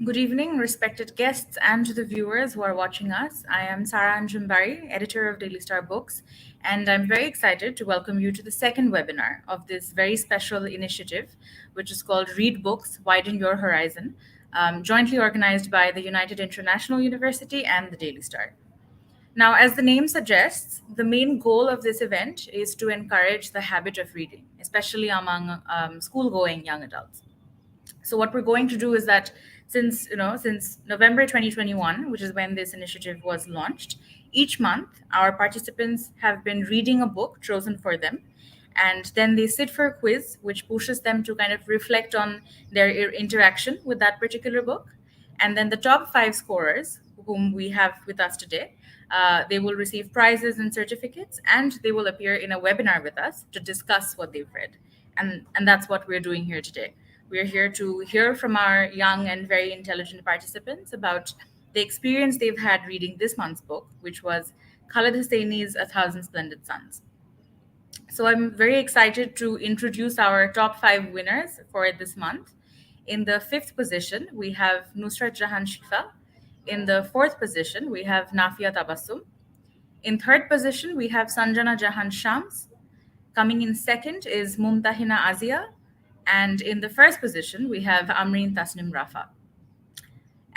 Good evening, respected guests, and to the viewers who are watching us. I am Sarah Anjumbari, editor of Daily Star Books, and I'm very excited to welcome you to the second webinar of this very special initiative, which is called Read Books, Widen Your Horizon, jointly organized by the United International University and the Daily Star. Now, as the name suggests, the main goal of this event is to encourage the habit of reading, especially among school-going young adults. So what we're going to do is that since November 2021, which is when this initiative was launched, each month our participants have been reading a book chosen for them, and then they sit for a quiz which pushes them to kind of reflect on their interaction with that particular book. And then the top five scorers, whom we have with us today, they will receive prizes and certificates, and they will appear in a webinar with us to discuss what they've read. And that's what we're doing here today. We're here to hear from our young and very intelligent participants about the experience they've had reading this month's book, which was Khaled Hosseini's A Thousand Splendid Suns. So I'm very excited to introduce our top five winners for this month. In the fifth position, we have Nusrat Jahan Shifa. In the fourth position, we have Nafia Tabassum. In third position, we have Sanjana Jahan Shams. Coming in second is Mumtahina Azia. And in the first position, we have Amreen Tasnim Rafa.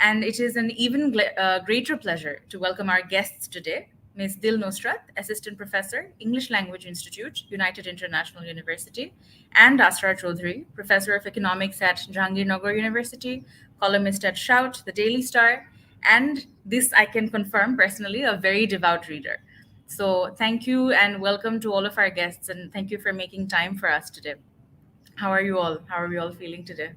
And it is an even greater pleasure to welcome our guests today, Ms. Dil Nosrat, Assistant Professor, English Language Institute, United International University, and Asrar Chaudhary, Professor of Economics at Jahangirnagar University, columnist at Shout, The Daily Star, and this I can confirm personally, a very devout reader. So thank you and welcome to all of our guests, and thank you for making time for us today. How are you all? How are we all feeling today?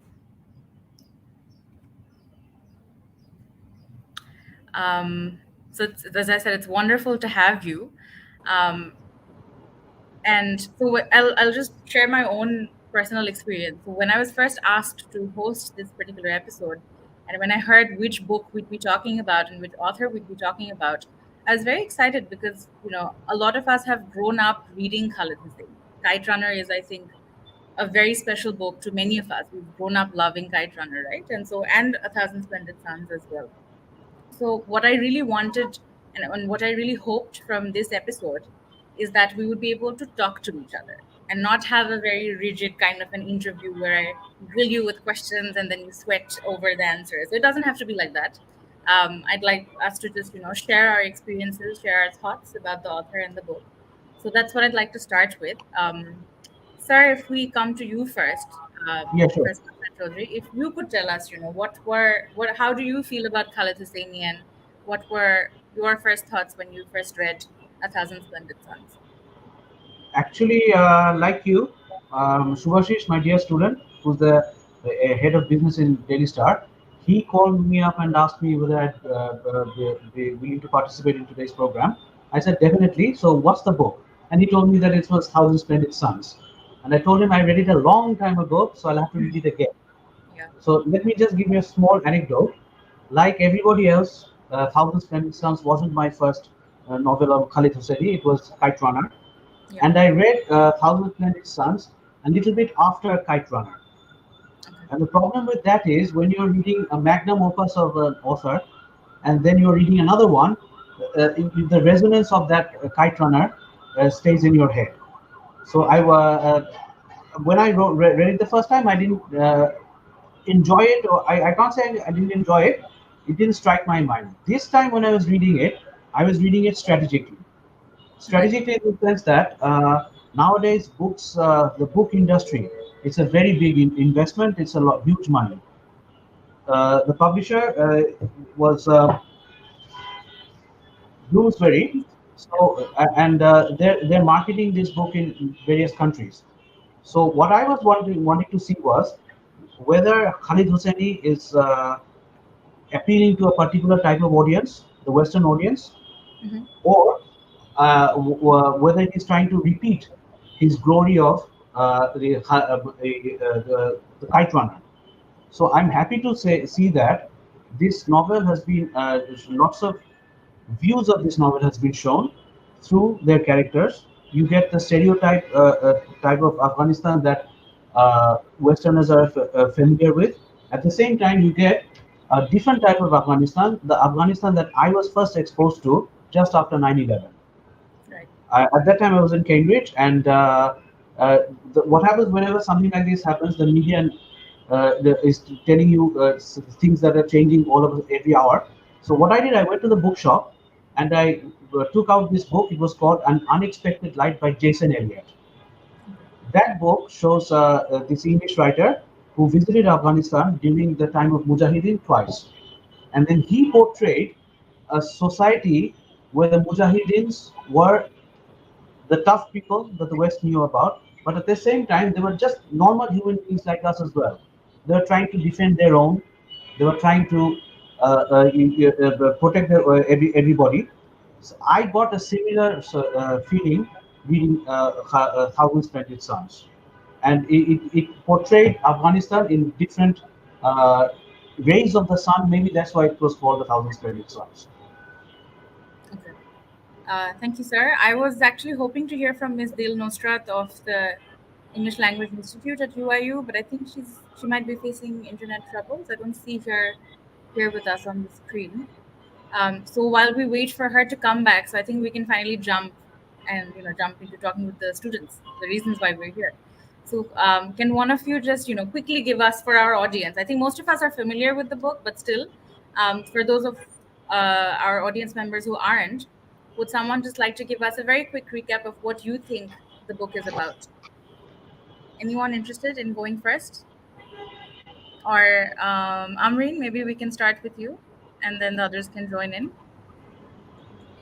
Um, as I said, it's wonderful to have you. Um, and so I'll just share my own personal experience. So when I was first asked to host this particular episode, and when I heard which book we'd be talking about and which author we'd be talking about, I was very excited because a lot of us have grown up reading Khalid Hosseini. Kite Runner is, I think, a very special book to many of us. We've grown up loving Kite Runner, right? And A Thousand Splendid Suns as well. So what I really wanted and what I really hoped from this episode is that we would be able to talk to each other and not have a very rigid kind of an interview where I grill you with questions and then you sweat over the answers. So it doesn't have to be like that. I'd like us to just share our experiences, share our thoughts about the author and the book. So that's what I'd like to start with. Sir, if we come to you first, Yeah, sure. Professor Chaudhary, if you could tell us, how do you feel about Khaled Hosseini and what were your first thoughts when you first read A Thousand Splendid Suns? Actually, like you, Subhashish, my dear student, who's the head of business in Daily Star, he called me up and asked me whether I'd be willing to participate in today's program. I said definitely. So, what's the book? And he told me that it was Thousand Splendid Suns. And I told him I read it a long time ago, so I'll have to read it again. Yeah. So, let me just give you a small anecdote. Like everybody else, Thousand Splendid Suns wasn't my first novel of Khalid Hosseini. It was Kite Runner, Yeah. and I read Thousand Splendid Suns a little bit after Kite Runner. Okay. And the problem with that is when you're reading a magnum opus of an author, and then you're reading another one, the resonance of that Kite Runner stays in your head. So when I read it the first time, I didn't enjoy it, or I can't say I didn't enjoy it. It didn't strike my mind. This time when I was reading it strategically. Right. Strategically in the sense that nowadays the book industry, it's a very big investment. It's a lot, huge money. The publisher was Bloomsbury, so and they're marketing this book in various countries. So what I was wanting to see was whether Khalid Hosseini is appealing to a particular type of audience, the Western audience, Mm-hmm. or whether it is trying to repeat his glory of the Kite Runner. So I'm happy to see that this novel has been lots of views of this novel has been shown through their characters. You get the stereotype type of Afghanistan that Westerners are familiar with. At the same time, you get a different type of Afghanistan, the Afghanistan that I was first exposed to just after 9/11. Right. At that time, I was in Cambridge, and uh, what happens whenever something like this happens, the media is telling you things that are changing all of every hour. So what I did, I went to the bookshop, and I took out this book. It was called An Unexpected Light by Jason Elliot. Okay. That book shows this English writer who visited Afghanistan during the time of Mujahideen twice. And then he portrayed a society where the Mujahideens were the tough people that the West knew about, but at the same time, they were just normal human beings like us as well. They were trying to defend their own. They were trying to protect everybody. So I got a similar feeling reading Thousand Splendid Suns, and it portrayed Afghanistan in different uh, rays of the sun. Maybe that's why it was called the Thousand Splendid Suns. Okay. Thank you, sir. I was actually hoping to hear from Ms. Dil Nostrat of the English Language Institute at UIU, but I think she might be facing internet troubles. I don't see her here with us on the screen. So while we wait for her to come back, so I think we can finally jump into talking with the students, the reasons why we're here. So can one of you just quickly give us, for our audience? I think most of us are familiar with the book, but still, for those of our audience members who aren't, would someone just like to give us a very quick recap of what you think the book is about? Anyone interested in going first? Or Amreen, maybe we can start with you, and then the others can join in.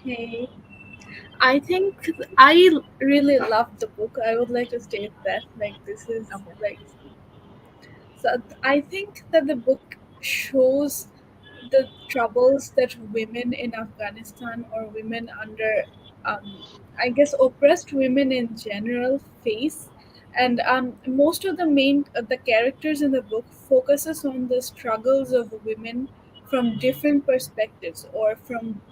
Hey, I think I really love the book. I would like to state that. Like, this is Okay. like, so I think that the book shows the troubles that women in Afghanistan or women under, I guess, oppressed women in general face. And most of the characters in the book focuses on the struggles of women from different perspectives or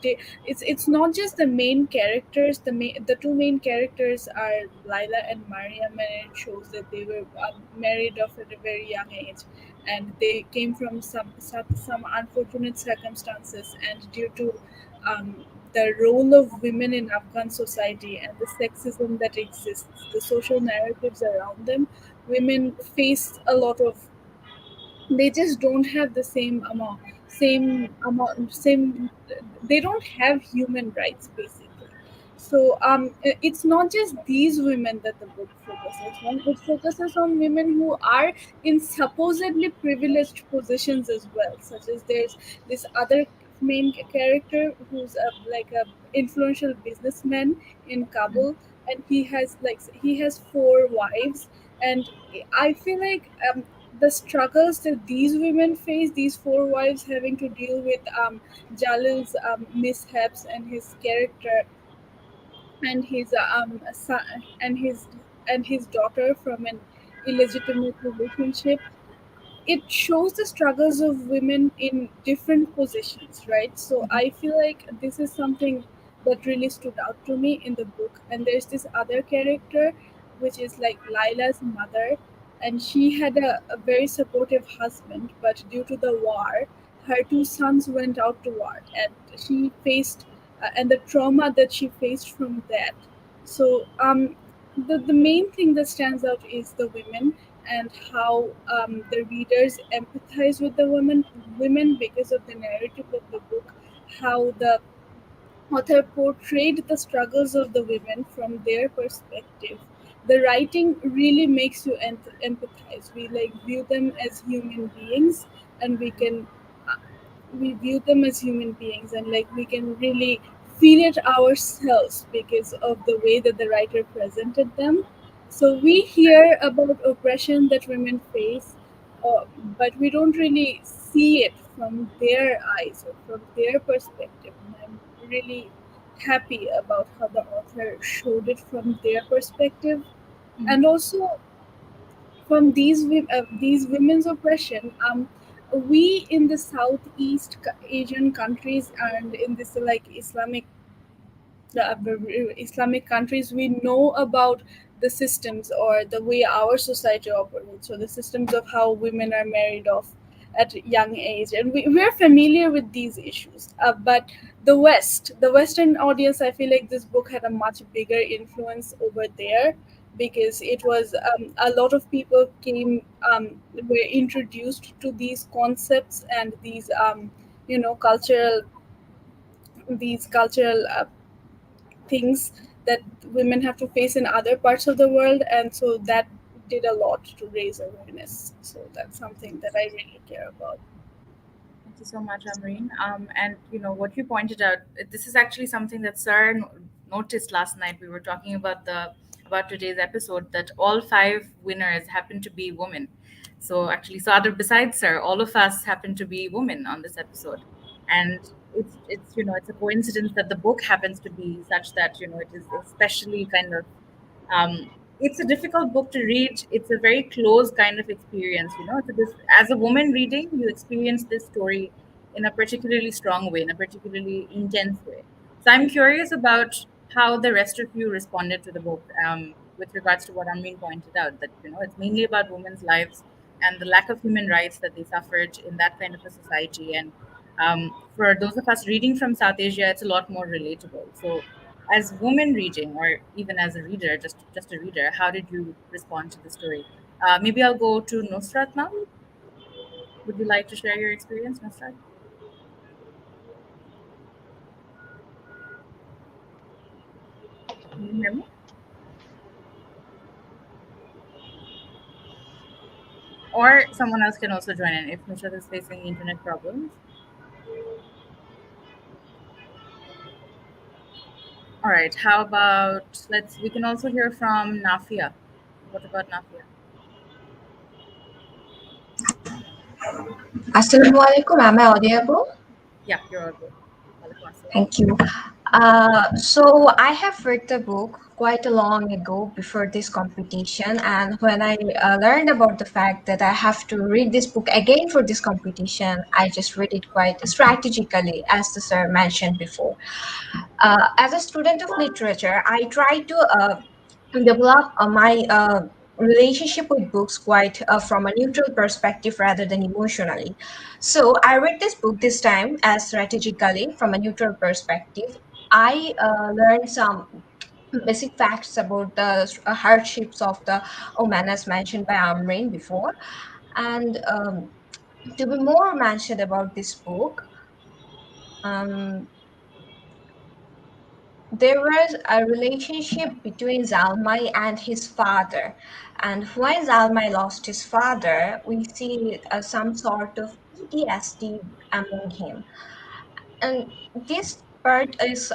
it's not just the main characters. The two main characters are Laila and Maryam, and it shows that they were married off at a very young age, and they came from some unfortunate circumstances, and due to the role of women in Afghan society and the sexism that exists, the social narratives around them, women face a lot of, they just don't have the same they don't have human rights basically. So it's not just these women that the book focuses on. It focuses on women who are in supposedly privileged positions as well, such as there's this other main character who's like a influential businessman in Kabul, and he has four wives. And I feel like the struggles that these women face, these four wives having to deal with Jalil's mishaps and his character and his son and his daughter from an illegitimate relationship, it shows the struggles of women in different positions, right? So I feel like this is something that really stood out to me in the book. And there's this other character, which is like Lila's mother, and she had a very supportive husband, but due to the war, her two sons went out to war, and she faced and the trauma that she faced from that. So the main thing that stands out is the women, and how the readers empathize with the women because of the narrative of the book, how the author portrayed the struggles of the women from their perspective. The writing really makes you empathize. We like view them as human beings, and uh, we view them as human beings, and like we can really feel it ourselves because of the way that the writer presented them. So we hear about oppression that women face, but we don't really see it from their eyes or from their perspective. And I'm really happy about how the author showed it from their perspective, and also from these women's oppression. We in the Southeast Asian countries and in this like Islamic countries, we know about the systems or the way our society operates, or the systems of how women are married off. at a young age, and we're familiar with these issues. But the Western audience, I feel like this book had a much bigger influence over there, because it was a lot of people were introduced to these concepts and you know cultural these cultural things that women have to face in other parts of the world, and so that did a lot to raise awareness. So that's something that I really care about. Thank you so much, Amreen. And what you pointed out, this is actually something that Sir noticed last night. We were talking about today's episode, that all five winners happen to be women. So actually, so other besides Sir, all of us happen to be women on this episode, and it's a coincidence that the book happens to be such that it is especially kind of it's a difficult book to read. It's a very close kind of experience, So this, as a woman reading, you experience this story in a particularly strong way, in a particularly intense way. So I'm curious about how the rest of you responded to the book, with regards to what Anmin pointed out, that it's mainly about women's lives and the lack of human rights that they suffered in that kind of a society. And for those of us reading from South Asia, it's a lot more relatable. So as women reading, or even as a reader, just a reader, how did you respond to the story? Maybe I'll go to Nusrat now. Would you like to share your experience, Nusrat? Can you hear me? Or someone else can also join in if Nusrat is facing internet problems. All right, how about we can also hear from Nafia. What about Nafia? Assalamualaikum, am I audible? Yeah, you're all good. Walaikum assalam. Thank you. So I have read the book quite a long ago before this competition, and when I learned about the fact that I have to read this book again for this competition, I just read it quite strategically, as the sir mentioned before. As a student of literature, I try to develop my relationship with books quite from a neutral perspective rather than emotionally. So I read this book this time as strategically from a neutral perspective. I learned some basic facts about the hardships of the woman as mentioned by Amreen before. And to be more mentioned about this book, um, there was a relationship between Zalmai and his father. And when Zalmai lost his father, we see some sort of PTSD among him. And this part is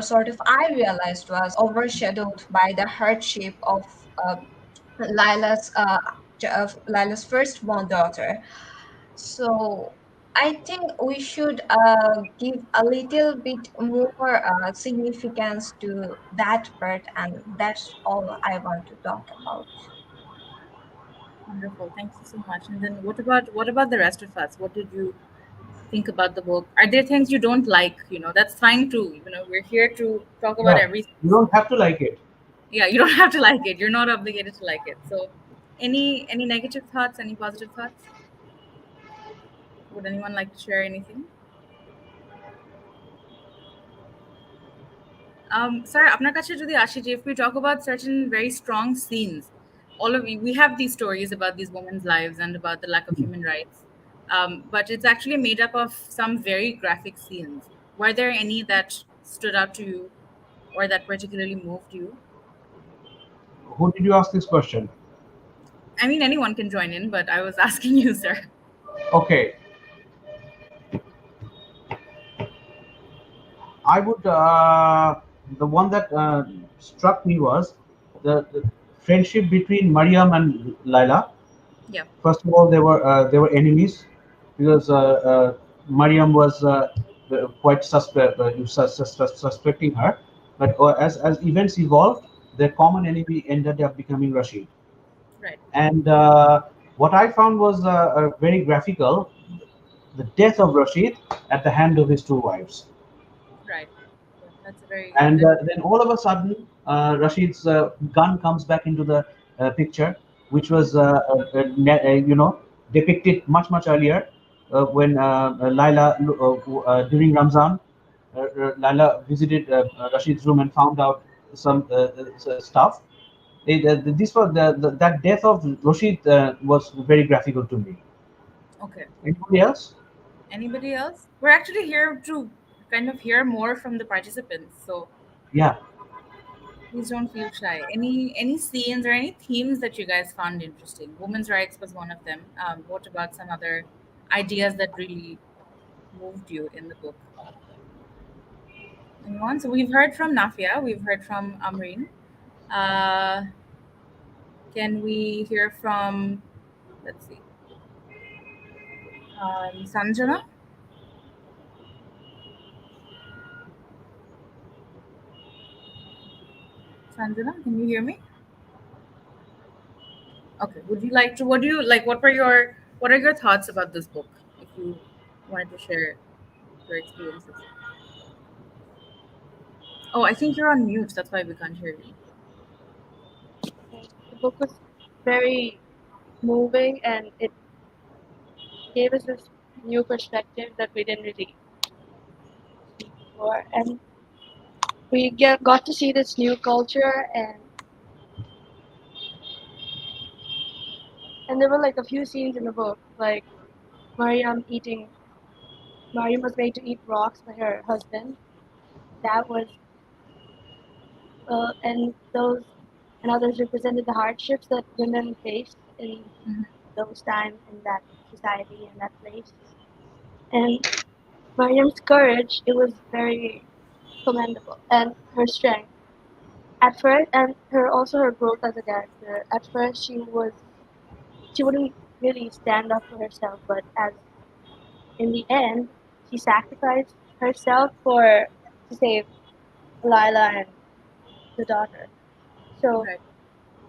sort of, I realized, was overshadowed by the hardship of uh, Lila's, uh, Lila's firstborn daughter. So I think we should give a little bit more significance to that part, and that's all I want to talk about. Wonderful. Thank you so much. And then what about the rest of us? What did you think about the book? Are there things you don't like? That's fine too. We're here to talk about Yeah, everything. you don't have to like it. Yeah, you don't have to like it. You're not obligated to like it. So, any negative thoughts? Any positive thoughts? Would anyone like to share anything? Sir, আপনার কাছে যদি আসি, if we talk about certain very strong scenes, all of we have these stories about these women's lives and about the lack of human rights, but it's actually made up of some very graphic scenes. Were there any that stood out to you, or that particularly moved you? Who did you ask this question? I mean, anyone can join in, but I was asking you, sir. Okay. I would the one that struck me was the friendship between Maryam and Laila. Yeah, First of all, they were enemies because Maryam was quite suspecting her, but as events evolved, their common enemy ended up becoming Rashid. right, And what I found was very graphical: the death of Rashid at the hand of his two wives. right. Yeah, that's a very And that, then all of a sudden, Rashid's gun comes back into the picture, which was, you know, depicted much earlier when Laila during Ramzan, Laila visited Rashid's room and found out some stuff. This was that death of Rashid was very graphical to me. Okay. Anybody else? Anybody else? We're actually here to kind of hear more from the participants. So Yeah, please don't feel shy. Any scenes or any themes that you guys found interesting? Women's rights was one of them. What about some other ideas that really moved you in the book? Anyone? So we've heard from Nafia, we've heard from Amreen. Uh, can we hear from, let's see, Sanjana? Sanjana, can you hear me? Okay. Would you like to? What do you like? What are your thoughts about this book? If you wanted to share your experiences. Oh, I think you're on mute. That's why we can't hear you. The book was very moving and it gave us this new perspective that we didn't really see before. And got to see this new culture and there were like a few scenes in the book, like Mariam eating, Mariam was made to eat rocks by her husband. That was, and those and others represented the hardships that women faced in Mhm. those times in that society and that place. And Mariam's courage, it was very commendable, and her strength. At first, and her growth as a character. At first, she wouldn't really stand up for herself, but as in the end, she sacrificed herself for to save Lila and the daughter. So Right.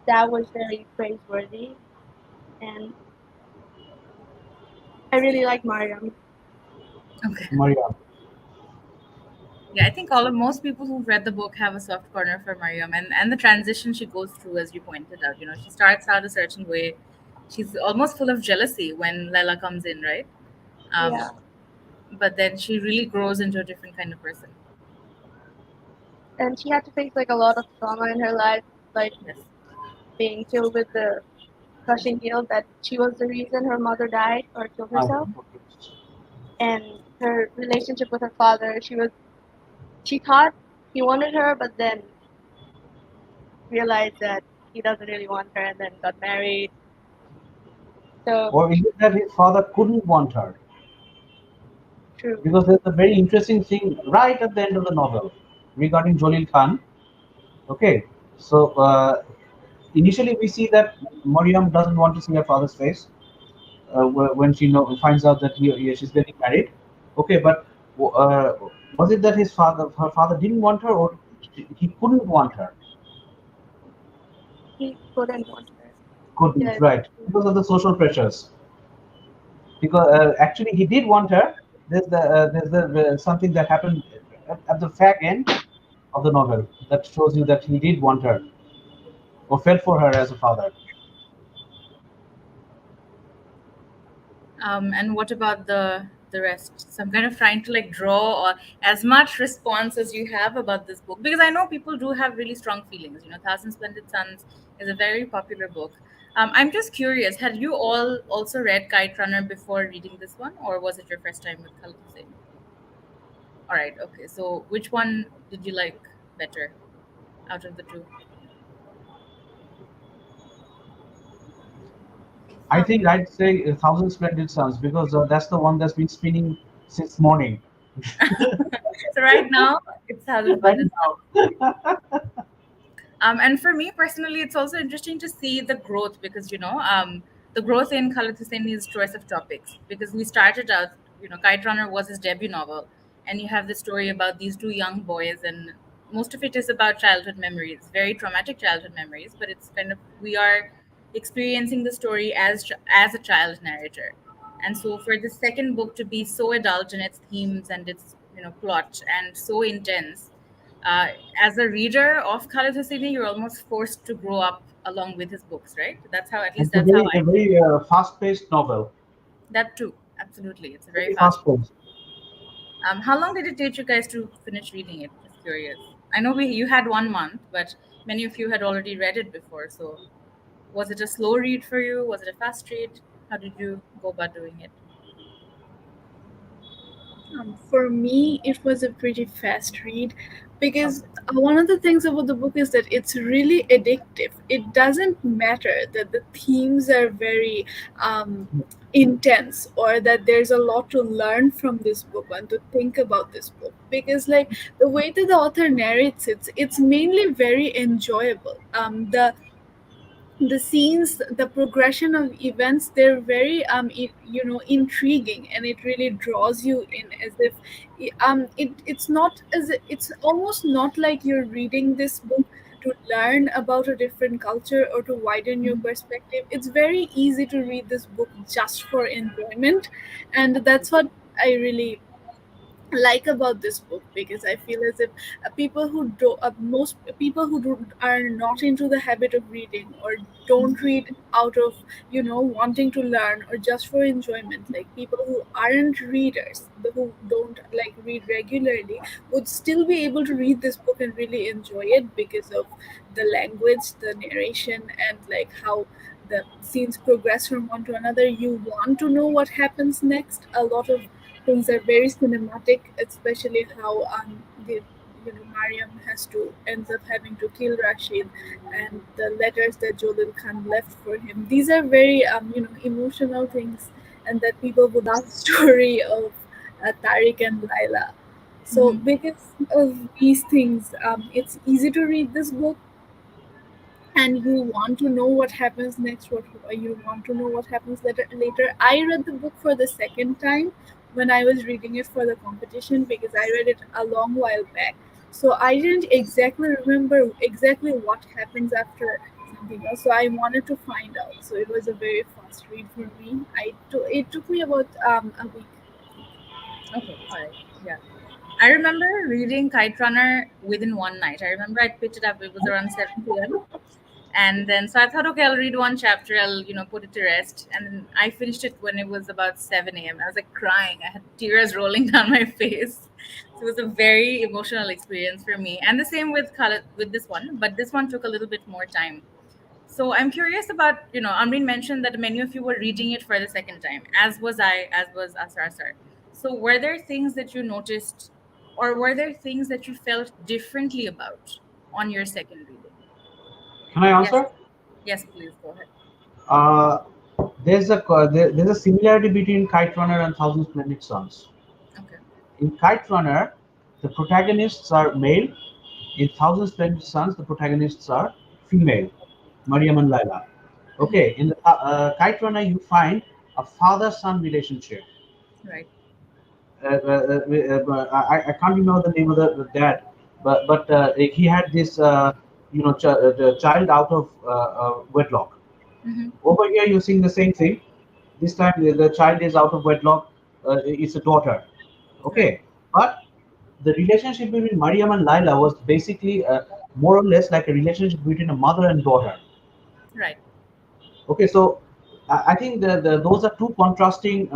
that was very praiseworthy, and I really like Mariam. Okay. Maria. Yeah, I think all of most people who've read the book have a soft corner for Mariam, and the transition she goes through, as you pointed out. You know, she starts out a certain way. She's almost full of jealousy when Lela comes in, right? Um, Yeah, but then she really grows into a different kind of person. and she had to face like a lot of trauma in her life, like Yes. being filled with the crushing guilt that she was the reason her mother died or killed herself, Okay. and her relationship with her father. She thought he wanted her, but then realized that he doesn't really want her, and then got married. So Or is it that his father couldn't want her? true. Because there's a very interesting thing right at the end of the novel regarding Jalil Khan. Okay, so initially we see that Mariam doesn't want to see her father's face when she finds out that she's getting married. Okay, but uh, was it that her father didn't want her, or he couldn't want her? He couldn't want her. Couldn't, Yes. right? Because of the social pressures. Because actually he did want her. There's something that happened at the fag end of the novel that shows you that he did want her or felt for her as a father. And what about the rest? So I'm kind of trying to like draw or as much response as you have about this book because I know people do have really strong feelings. You know, Thousand Splendid Suns is a very popular book. I'm just curious, had you all also read Kite Runner before reading this one, or was it your first time with Khalid Hussein? All right, okay. So which one did you like better out of the two? I think I'd say A Thousand Splendid Suns because that's the one that's been spinning since morning. So right now it's Thousand Right Splendid. now. And for me personally, it's also interesting to see the growth because the growth in Khalid Hosseini's choice of topics. Because we started out, Kite Runner was his debut novel, and you have the story about these two young boys, and most of it is about childhood memories, very traumatic childhood memories. But it's kind of we are experiencing the story as a child narrator, and so for the second book to be so adult in its themes and its plot and so intense, uh, as a reader of Khalid Hosseini, you're almost forced to grow up along with his books, right? That's how, at And least that's how I a very fast-paced novel, that too. Absolutely, it's a very very fast. fast-paced. How long did it take you guys to finish reading it? Just curious. I know you had 1 month, but many of you had already read it before. So was it a slow read for you? Was it a fast read? How did you go about doing it? For me, it was a pretty fast read because one of the things about the book is that it's really addictive. It doesn't matter that the themes are very um, intense or that there's a lot to learn from this book and to think about this book because like the way that the author narrates it, it's mainly very enjoyable. The scenes, the progression of events, they're very intriguing, and it really draws you in as if it's not as it's almost not like you're reading this book to learn about a different culture or to widen your perspective. It's very easy to read this book just for enjoyment, and that's what I really like about this book because I feel as if people who do most people who are not into the habit of reading or don't read out of wanting to learn or just for enjoyment, like people who aren't readers, who don't like read regularly, would still be able to read this book and really enjoy it because of the language, the narration, and like how the scenes progress from one to another. You want to know what happens next. A lot of things are very cinematic, especially how the Mariam has to ends up having to kill Rashid, and the letters that Jolil Khan left for him. These are very emotional things, and that people would love story of Tariq and Laila. So Hmm. because of these things, it's easy to read this book and you want to know what happens next, what you want to know what happens later. I read the book for the second time when I was reading it for the competition because I read it a long while back, so I didn't exactly remember exactly what happens after something else, so I wanted to find out. So it was a very fast read for me. It took me about a week. Okay, all right, yeah. I remember reading Kite Runner within one night. I remember I picked it up. It was around 7 p.m. And then so I thought, okay, I'll read one chapter. I'll put it to rest. And then I finished it when it was about 7 a.m. I was like crying. I had tears rolling down my face. So it was a very emotional experience for me. And the same with with this one, but this one took a little bit more time. So I'm curious about, Amreen mentioned that many of you were reading it for the second time, as was I, as was Asar Sir. So were there things that you noticed, or were there things that you felt differently about on your second reading? Can I Yes, answer? yes, please go ahead. Uh, there's a similarity between Kite Runner and Thousand Splendid Suns. Okay. In Kite Runner, the protagonists are male. In Thousand Splendid Suns, the protagonists are female, Maryam and Laila. Hmm. Okay, in the Kite Runner, you find a father-son relationship. Right. I can't remember the name of the dad, but he had this the child out of wedlock. Hmm. Over here, you're seeing the same thing. This time, the child is out of wedlock. It's a daughter. Right. Okay, but the relationship between Mariam and Laila was basically more or less like a relationship between a mother and daughter. Right. Okay, so I think those are two contrasting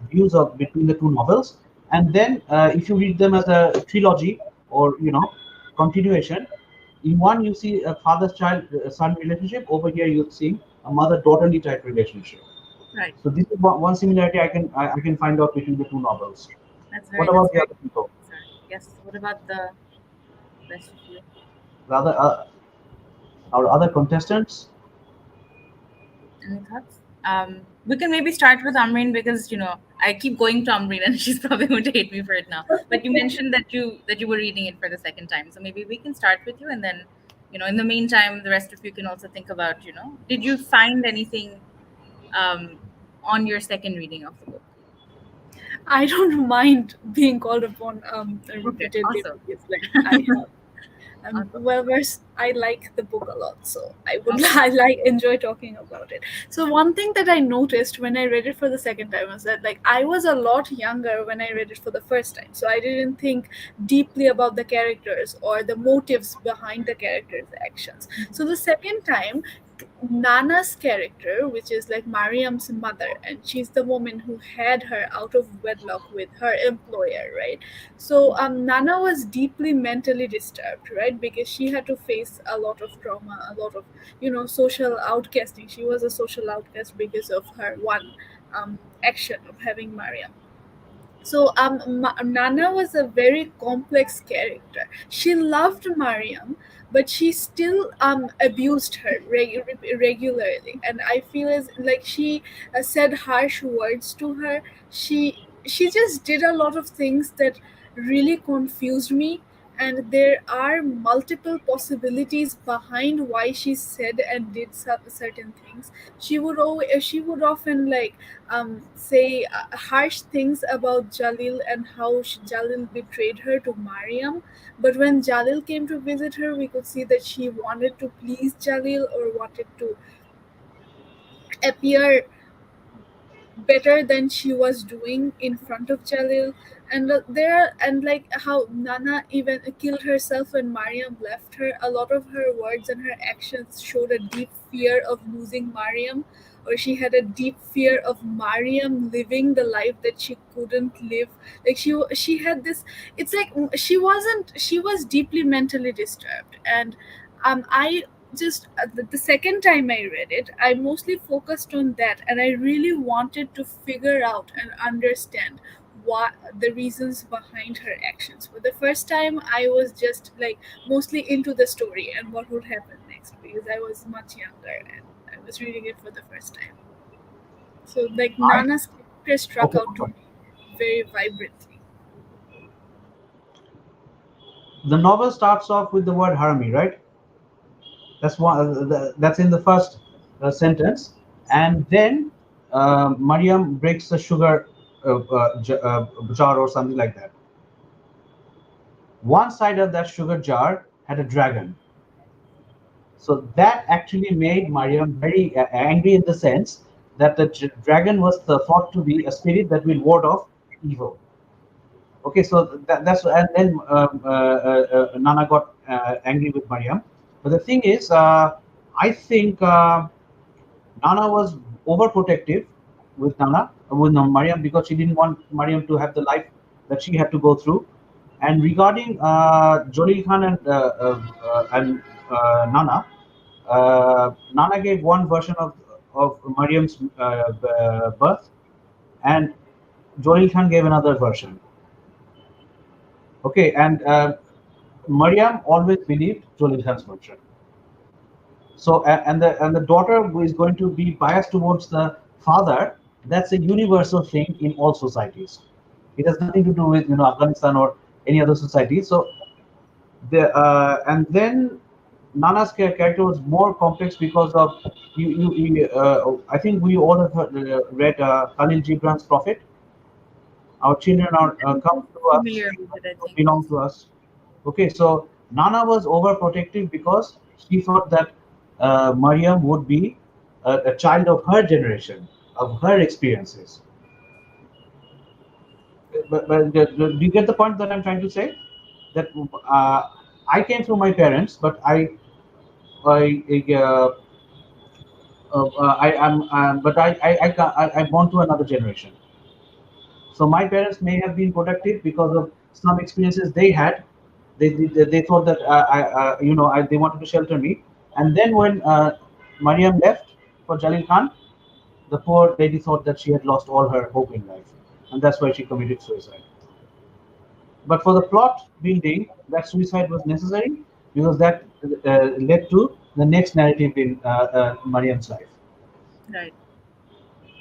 views of between the two novels. And then if you read them as a trilogy or continuation, in one you see a father-child son relationship. Over here you're seeing a mother-daughterly type relationship. Right. So this is one similarity I can find out between the two novels. What That's about the very other people? sorry. Yes. What about the rest of you? The other our other contestants? Any thoughts? We can maybe start with Amreen because I keep going to Amreen and she's probably going to hate me for it now. But you mentioned that you were reading it for the second time, so maybe we can start with you, and then in the meantime, the rest of you can also think about did you find anything um, on your second reading of the book? I don't mind being called upon Okay, repeatedly awesome. because like I have. Awesome. Well, whereas I like the book a lot, so I would Okay. I like enjoy talking about it. So one thing that I noticed when I read it for the second time was that, like, I was a lot younger when I read it for the first time, so I didn't think deeply about the characters or the motives behind the characters' actions. So the second time, Nana's character, which is like Mariam's mother, and she's the woman who had her out of wedlock with her employer, right? So Nana was deeply mentally disturbed, right? Because she had to face a lot of trauma, a lot of, social outcasting. She was a social outcast because of her one action of having Mariam. So Nana was a very complex character. She loved Mariam, but she still abused her regularly, and I feel as like she said harsh words to her. She just did a lot of things that really confused me, and there are multiple possibilities behind why she said and did certain things. She would often like say harsh things about Jalil and how Jalil betrayed her to Mariam. But when Jalil came to visit her, we could see that she wanted to please Jalil or wanted to appear better than she was doing in front of Jalil. And there and like how Nana even killed herself when Mariam left her. A lot of her words and her actions showed a deep fear of losing Mariam, or she had a deep fear of Mariam living the life that she couldn't live. Like she had this. It's like she wasn't. She was deeply mentally disturbed, and I just the second time I read it, I mostly focused on that, and I really wanted to figure out and understand what the reasons behind her actions. For the first time, I was just like mostly into the story and what would happen next because I was much younger and I was reading it for the first time. So, like, I Nana's character struck Okay. out to me very vibrantly. The novel starts off with the word harami, right? That's one. That's in the first sentence, and then Mariam breaks the sugar jar or something like that. One side of that sugar jar had a dragon, so that actually made Mariam very angry in the sense that the dragon was thought to be a spirit that will ward off evil. Okay, so that's and then Nana got angry with Mariam. But the thing is, I think Nana was overprotective with Mariam, because she didn't want Mariam to have the life that she had to go through. And regarding Jolil Khan and Nana, Nana gave one version of Mariam's birth, and Jolil Khan gave another version. Okay, and Mariam always believed Jolil Khan's version. So and the daughter who is going to be biased towards the father. That's a universal thing in all societies. It has nothing to do with Afghanistan or any other society. So and then Nana's character was more complex because of I think we all have read Khalil Gibran's Prophet. Our children are I'm come to us, familiar with it, I think. belong to us. Okay, so Nana was overprotective because she thought that Mariam would be a child of her generation, of her experiences. But do you get the point that I'm trying to say? That I came through my parents, but I, I am, but I'm born to another generation. So my parents may have been protective because of some experiences they had. They thought that they wanted to shelter me. And then when Mariam left for Jalil Khan, the poor lady thought that she had lost all her hope in life, and that's why she committed suicide. But for the plot building, that suicide was necessary because that led to the next narrative in Mariam's life. Right.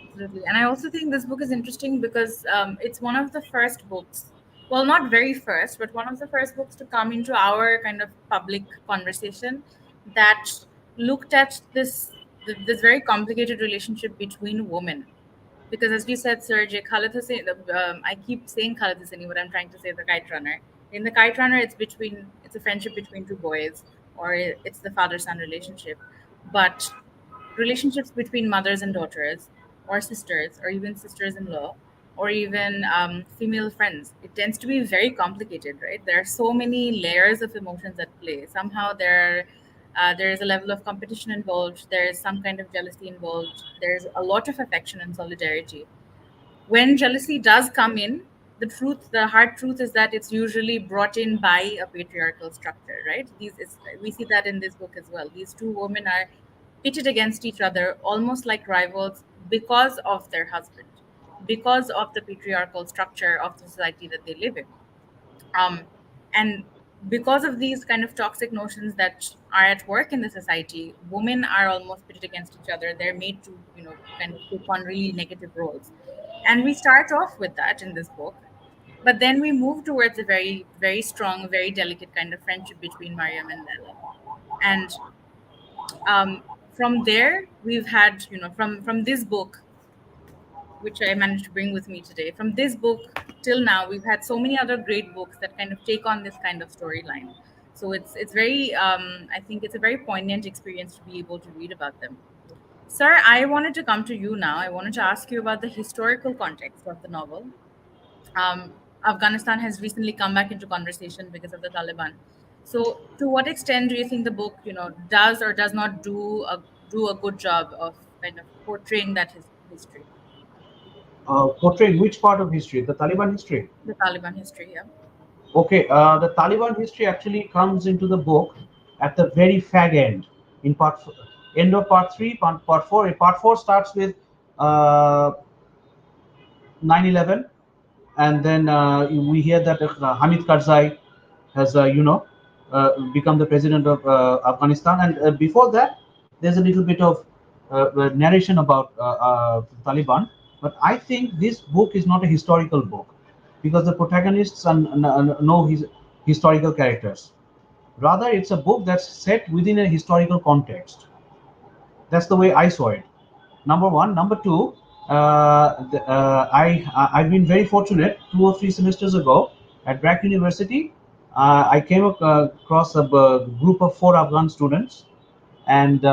Absolutely. And I also think this book is interesting because it's one of the first books, well, not very first, but one of the first books to come into our kind of public conversation that looked at this very complicated relationship between women. Because as you said, Sergey, Khalid Hussein, I keep saying Khalid Husseini, but I'm trying to say the Kite Runner. In the Kite Runner, it's a friendship between two boys, or it's the father-son relationship. But relationships between mothers and daughters, or sisters, or even sisters-in-law, or even female friends, it tends to be very complicated, right? There are so many layers of emotions at play. Somehow there is a level of competition involved. There is some kind of jealousy involved. There's a lot of affection and solidarity. When jealousy does come in, the hard truth is that it's usually brought in by a patriarchal structure, right? We see that in this book as well. These two women are pitted against each other almost like rivals because of their husband, because of the patriarchal structure of the society that they live in. um, and because of these kind of toxic notions that are at work in the society, women are almost pitted against each other. They're made to, kind of take on really negative roles. And we start off with that in this book, but then we move towards a very, very strong, very delicate kind of friendship between Mariam and Laila. And from there, we've had, from this book, which I managed to bring with me today. From this book till now, we've had so many other great books that kind of take on this kind of storyline. So it's very, I think it's a very poignant experience to be able to read about them. Sir, I wanted to come to you now. I wanted to ask you about the historical context of the novel. Afghanistan has recently come back into conversation because of the Taliban. So, to what extent do you think the book, does or does not do a good job of kind of portraying that history, Portraying which part of history? The Taliban history. the Taliban history? Yeah. Okay, the Taliban history actually comes into the book at the very fag end, in end of part three, part four. Part four starts with uh, 9/11, and then we hear that Hamid Karzai has, become the president of Afghanistan. And before that, there's a little bit of narration about Taliban. But I think this book is not a historical book because the protagonists are no historical characters. Rather, it's a book that's set within a historical context. That's the way I saw it. Number one. Number two, I've been very fortunate. 2 or 3 semesters ago at Brack University, I came across a group of 4 Afghan students, and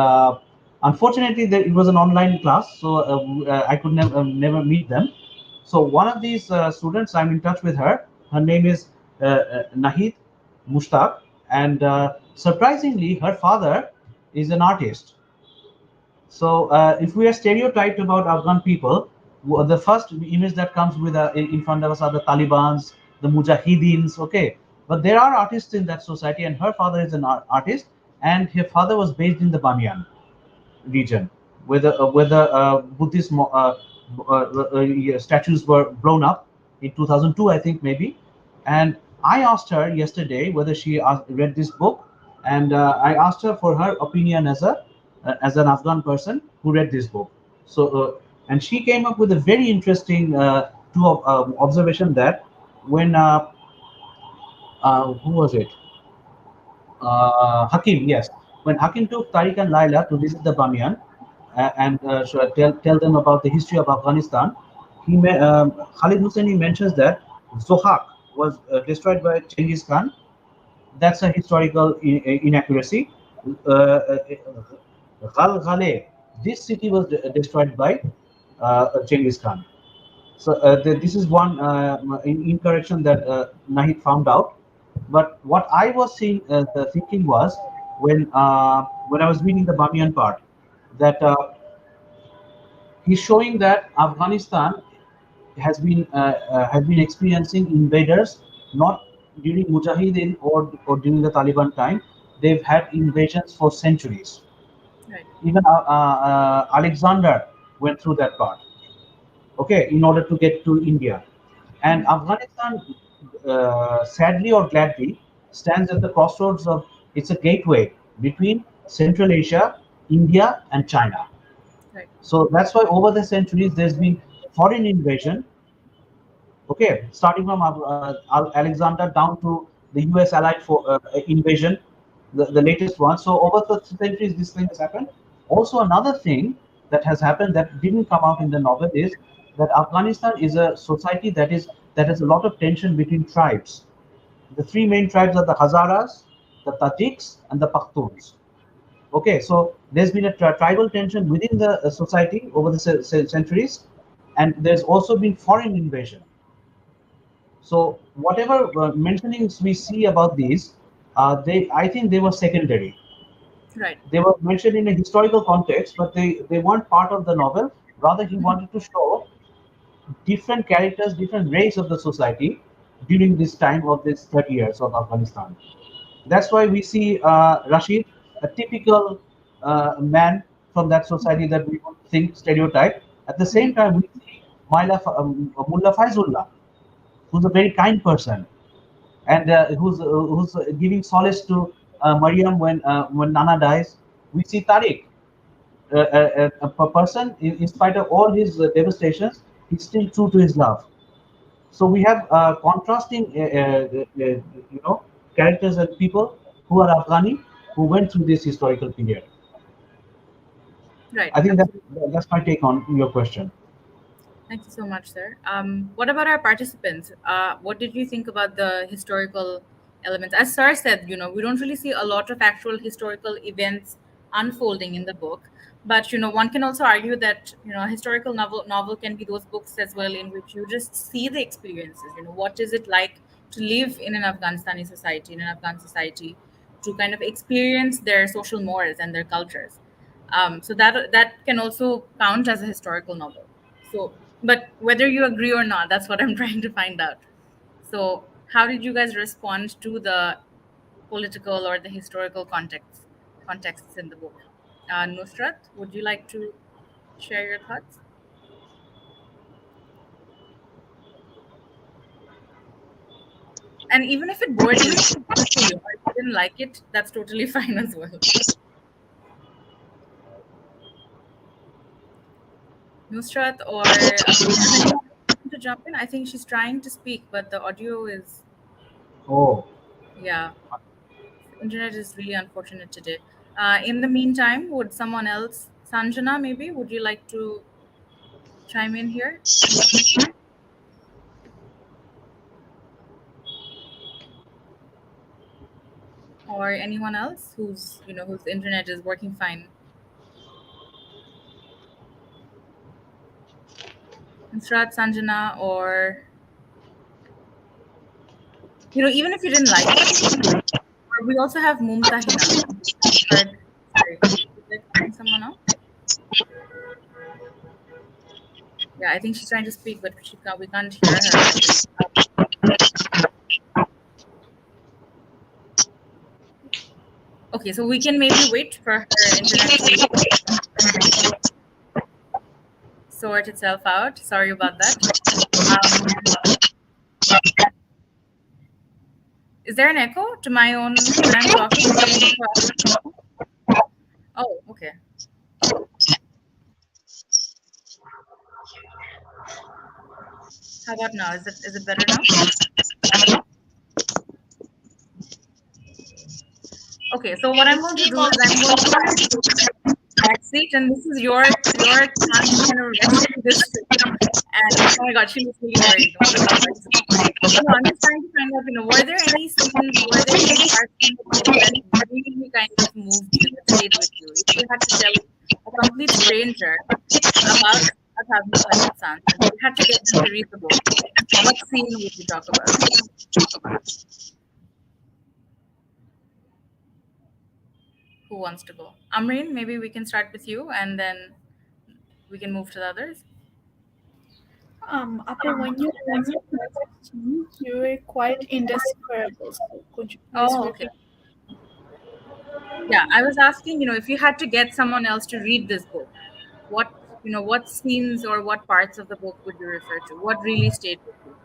unfortunately, it was an online class, so I could never meet them. So one of these students, I'm in touch with her. Her name is Nahid Mushtaq, and surprisingly, her father is an artist. So, if we are stereotyped about Afghan people, the first image that comes with in front of us are the Taliban's, the Mujahideens. Okay, but there are artists in that society, and her father is an artist, and her father was based in the Bamiyan region, where the Buddhist statues were blown up in 2002, I think maybe. And I asked her yesterday whether she read this book, and I asked her for her opinion as an Afghan person who read this book. So, and she came up with a very interesting observation that when who was it? Hakim, yes. When Hakim took Tariq and Laila to visit the Bamiyan and tell them about the history of Afghanistan, Khalid Hosseini mentions that Zohak was destroyed by Genghis Khan. That's a historical inaccuracy. Ghalghale, this city was destroyed by Genghis Khan. So this is one incorrection that Nahid found out. But what I was thinking was when I was reading the Bamiyan part, that he's showing that Afghanistan has been experiencing invaders not during Mujahideen or during the Taliban time. They've had invasions for centuries. Right. Even Alexander went through that part. Okay, in order to get to India, and Afghanistan, sadly or gladly, stands at the crossroads of. It's a gateway between Central Asia, India, and China. Right. So that's why over the centuries there's been foreign invasion. Okay, starting from Alexander down to the U.S. allied invasion, the latest one. So over the centuries, this thing has happened. Also, another thing that has happened that didn't come out in the novel is that Afghanistan is a society that has a lot of tension between tribes. The three main tribes are the Hazaras, the Tajiks, and the Pakhtuns. Okay, so there's been a tribal tension within the society over the centuries, and there's also been foreign invasion. So whatever mentionings we see about these, I think they were secondary. Right. They were mentioned in a historical context, but they weren't part of the novel. Rather, he wanted to show different characters, different race of the society during this time of this 30 years of Afghanistan. That's why we see Rashid, a typical man from that society that we would think stereotype. At the same time, we see Mullah Faizullah, who's a very kind person, and who's giving solace to Maryam when Nana dies. We see Tariq, a person in spite of all his devastations, he's still true to his love. So we have contrasting, characters and people who are Afghani who went through this historical period. Right. I think Absolutely. that's my take on your question. Thank you so much, sir. What about our participants? What did you think about the historical elements? As Sir said, we don't really see a lot of actual historical events unfolding in the book, but one can also argue that a historical novel can be those books as well in which you just see the experiences. What is it like to live in an Afghanistani society, in an Afghan society, to kind of experience their social mores and their cultures. So that can also count as a historical novel. So, but whether you agree or not, that's what I'm trying to find out. So, how did you guys respond to the political or the historical contexts in the book? Nusrat, would you like to share your thoughts? And even if it bored you, it's good for you. Or if you didn't like it, that's totally fine as well. Nusrat or does anyone want to jump in? I think she's trying to speak, but the audio is, Oh, yeah, internet is really unfortunate today. In the meantime, would someone else, Sanjana, maybe, would you like to chime in here, or anyone else whose internet is working fine? Nusrat, Sanjana, or even if you didn't like it, or we also have Mumtahina. Heard, sorry, would you like to bring someone up? Yeah, I think she's trying to speak, but we can't hear her properly. Okay, so we can maybe wait for her internet to sort itself out. Sorry about that. Um, is there an echo to my own when I'm talking? Is there an echo? Oh, okay. How about now? Is it better now? Okay, so what I'm going to do is I'm going to back seat, and this is your chance to kind of rescue this trip. And oh my god, she was really worried. All the comments. So I'm just trying to find out, were there any scenes, were there any parts in the book that really kind of moved you, that stayed with you? If you had to tell a complete stranger about A Thousand Splendid Suns, and you had to get them to read the book, what scene would you talk about? Who wants to go? Amreen, maybe we can start with you, and then we can move to the others. Upper, when you answered the question, you were quite indescribable. So could you please Oh, okay. repeat? Yeah, I was asking, if you had to get someone else to read this book, what what scenes or what parts of the book would you refer to? What really stayed with you?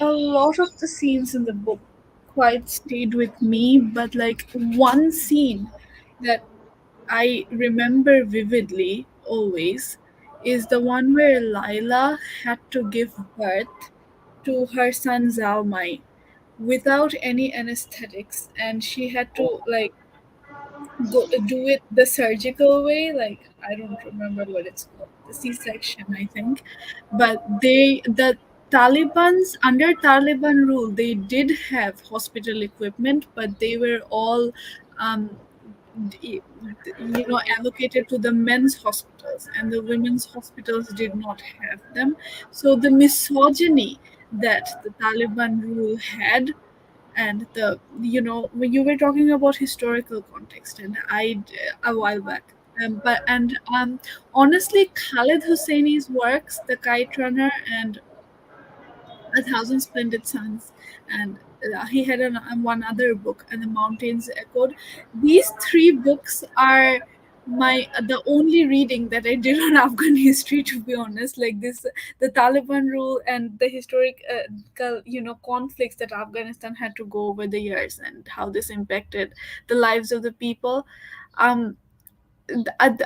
A lot of the scenes in the book quite stayed with me, but like one scene that I remember vividly always is the one where Laila had to give birth to her son Zalmai without any anesthetics, and she had to like go do it the surgical way. Like I don't remember what it's called, the C-section, I think. But Taliban's under Taliban rule, they did have hospital equipment, but they were all, um, d- allocated to the men's hospitals, and the women's hospitals did not have them. So the misogyny that the Taliban rule had, and when you were talking about historical context, and a while back, but and honestly, Khaled Hosseini's works, The Kite Runner and A Thousand Splendid Suns, and he had one other book, And the Mountains Echoed. These three books are the only reading that I did on Afghan history, to be honest. Like this, the Taliban rule and the historical, conflicts that Afghanistan had to go over the years, and how this impacted the lives of the people. Um,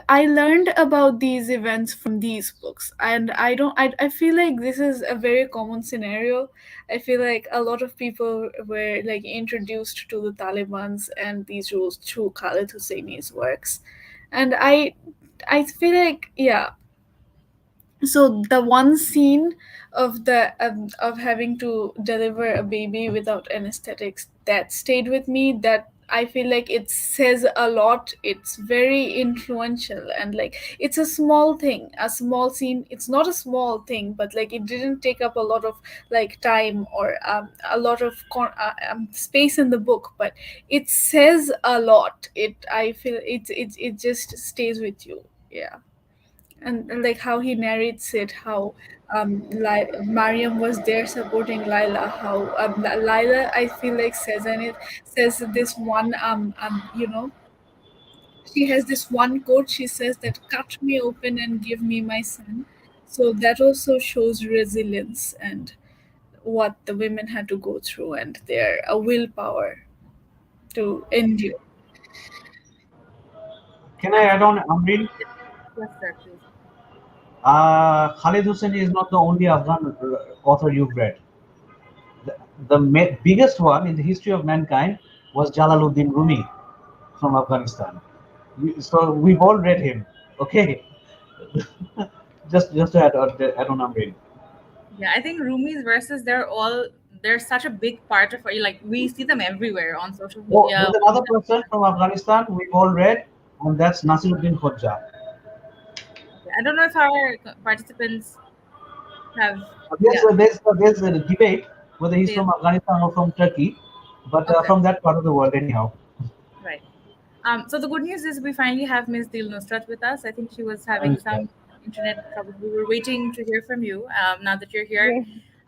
I learned about these events from these books, and I feel like this is a very common scenario. I feel like a lot of people were like introduced to the Taliban's and these rules through Khalid Hosseini's works, and I feel like, yeah. So the one scene of having to deliver a baby without anesthetics, that stayed with me. That I feel like it says a lot. It's very influential, and like it's a small thing, a small scene. It's not a small thing, but like it didn't take up a lot of like time or a lot of space in the book, but it says a lot. I feel it just stays with you. Yeah. And like how he narrates it, how Mariam was there supporting Laila, how Laila, I feel like, says this one, she has this one quote. She says that, "Cut me open and give me my son." So that also shows resilience and what the women had to go through, and their willpower to endure. Can I add on, Amreen? Yes, sir, please. Khalid Hosseini is not the only Afghan author you've read. The biggest one in the history of mankind was Jalaluddin Rumi from Afghanistan. So we've all read him. Okay, just to add on, Amreen. Yeah, I think Rumi's verses, they're such a big part of like we see them everywhere on social Oh, media. there's another person from Afghanistan we've all read, and that's Nasiruddin Khoja. I don't know if our participants have, There's yeah, a, there's a, there's a debate whether he's they, from Afghanistan or from Turkey, but okay, from that part of the world anyhow. right. So the good news is we finally have Ms. Dil Nusrat with us. I think she was having And, some internet trouble. We were waiting to hear from you. Now that you're here, Yeah,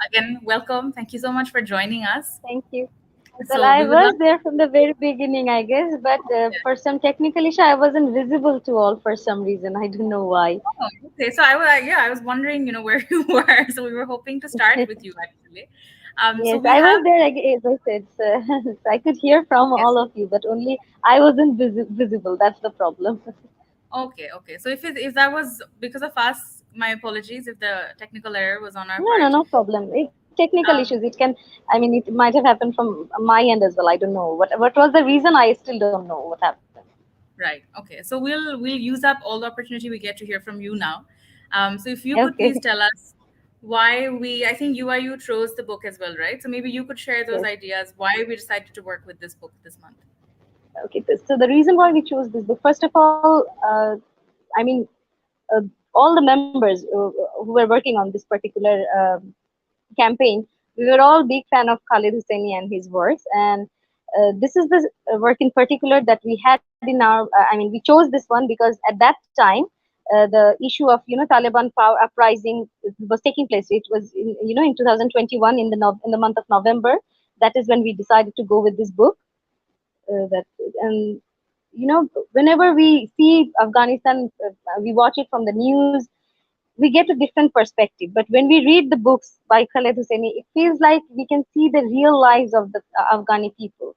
again, welcome. Thank you so much for joining us. thank you. Well, So I we would was love. there from the very beginning, I guess, but for some technical issue, I wasn't visible to all for some reason. I don't know why. Oh, okay. So I was, yeah, I was wondering, where you were. So we were hoping to start with you actually. So Yes, we I have, was there, as I said. So, so I could hear from yes. all of you, but only I wasn't visible. That's the problem. Okay, okay. So if that was because of us, my apologies if the technical error was on our No, no, part. no problem. It's technical issues. Um, It can, I mean, it might have happened from my end as well. I don't know. What was the reason? I still don't know what happened. right. Okay. So we'll use up all the opportunity we get to hear from you now. So if you could Okay. please tell us why I think UIU chose the book as well, right? So maybe you could share those Yes. ideas why we decided to work with this book this month. Okay. So the reason why we chose this book, first of all, I mean, uh, all the members who were working on this particular campaign, we were all big fan of Khalid Hosseini and his works. And this is the work in particular that we had in our. I mean, we chose this one because at that time, the issue of Taliban power uprising was taking place. It was in 2021 in the month of November. That is when we decided to go with this book. That and whenever we see Afghanistan, we watch it from the news, we get a different perspective. But when we read the books by Khaled Hosseini, it feels like we can see the real lives of the Afghani people,